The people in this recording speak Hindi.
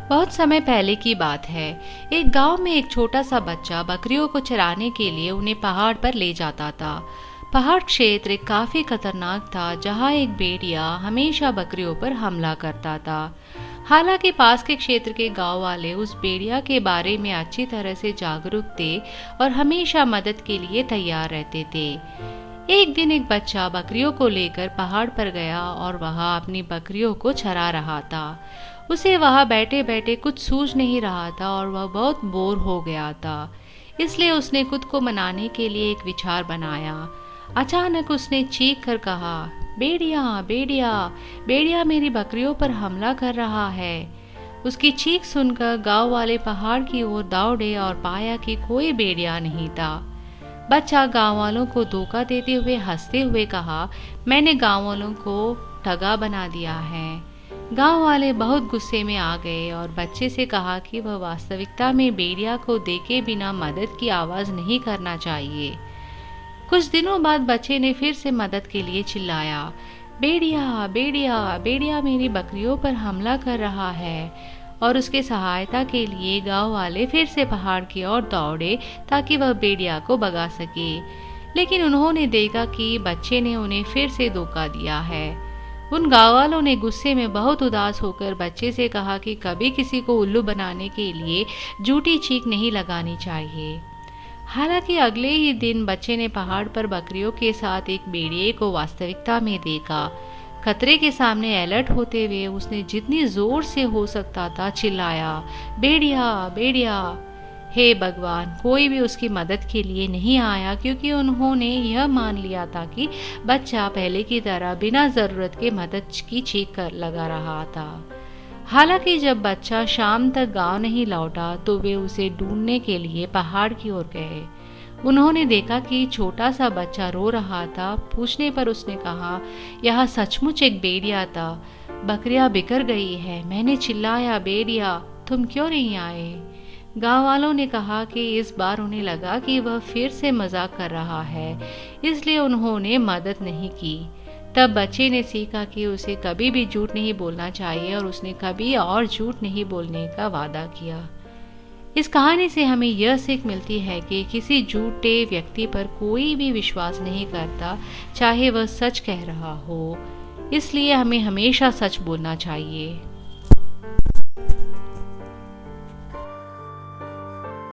बहुत समय पहले की बात है। एक गांव में एक छोटा सा बच्चा बकरियों को चराने के लिए उन्हें पहाड़ पर ले जाता था। पहाड़ क्षेत्र काफी खतरनाक था, जहां एक भेड़िया हमेशा बकरियों पर हमला करता था। हालांकि पास के क्षेत्र के गांव वाले उस भेड़िया के बारे में अच्छी तरह से जागरूक थे और हमेशा मदद के लिए तैयार रहते थे। एक दिन एक बच्चा बकरियों को लेकर पहाड़ पर गया और वहां अपनी बकरियों को चरा रहा था। उसे वहां बैठे बैठे कुछ सूझ नहीं रहा था और वह बहुत बोर हो गया था। इसलिए उसने खुद को मनाने के लिए एक विचार बनाया। अचानक उसने चीख कर कहा, भेड़िया भेड़िया भेड़िया मेरी बकरियों पर हमला कर रहा है। उसकी चीख सुनकर गांव वाले पहाड़ की ओर दौड़े और पाया कि कोई भेड़िया नहीं था। बच्चा गांव वालों को धोखा देते हुए हंसते हुए कहा, मैंने गांव वालों को ठगा बना दिया है। गांव वाले बहुत गुस्से में आ गए और बच्चे से कहा कि वह वास्तविकता में भेड़िया को देखे बिना मदद की आवाज नहीं करना चाहिए। कुछ दिनों बाद बच्चे ने फिर से मदद के लिए चिल्लाया, भेड़िया भेड़िया भेड़िया मेरी बकरियों पर हमला कर रहा है। और उसके सहायता के लिए गांव वाले फिर से पहाड़ की ओर दौड़े ताकि वह भेड़िया को भगा सके। लेकिन उन्होंने देखा कि बच्चे ने उन्हें फिर से धोखा दिया है। उन गाँव वालों ने गुस्से में बहुत उदास होकर बच्चे से कहा कि कभी किसी को उल्लू बनाने के लिए झूठी चीख नहीं लगानी चाहिए। हालांकि अगले ही दिन बच्चे ने पहाड़ पर बकरियों के साथ एक भेड़िए को वास्तविकता में देखा। खतरे के सामने अलर्ट होते हुए उसने जितनी जोर से हो सकता था चिल्लाया, भेड़िया भेड़िया। हे भगवान, कोई भी उसकी मदद के लिए नहीं आया क्योंकि उन्होंने यह मान लिया था कि बच्चा पहले की तरह बिना जरूरत के मदद की चीख कर लगा रहा था। हालांकि जब बच्चा शाम तक गांव नहीं लौटा तो वे उसे ढूंढने के लिए पहाड़ की ओर गए। उन्होंने देखा कि छोटा सा बच्चा रो रहा था। पूछने पर उसने कहा, यह सचमुच एक भेड़िया था। बकरियां बिखर गई है। मैंने चिल्लाया, भेड़िया तुम क्यों नहीं आए? गांव वालों ने कहा कि इस बार उन्हें लगा कि वह फिर से मजाक कर रहा है, इसलिए उन्होंने मदद नहीं की। तब बच्चे ने सीखा कि उसे कभी भी झूठ नहीं बोलना चाहिए और उसने कभी और झूठ नहीं बोलने का वादा किया। इस कहानी से हमें यह सीख मिलती है कि किसी झूठे व्यक्ति पर कोई भी विश्वास नहीं करता, चाहे वह सच कह रहा हो। इसलिए हमें हमेशा सच बोलना चाहिए।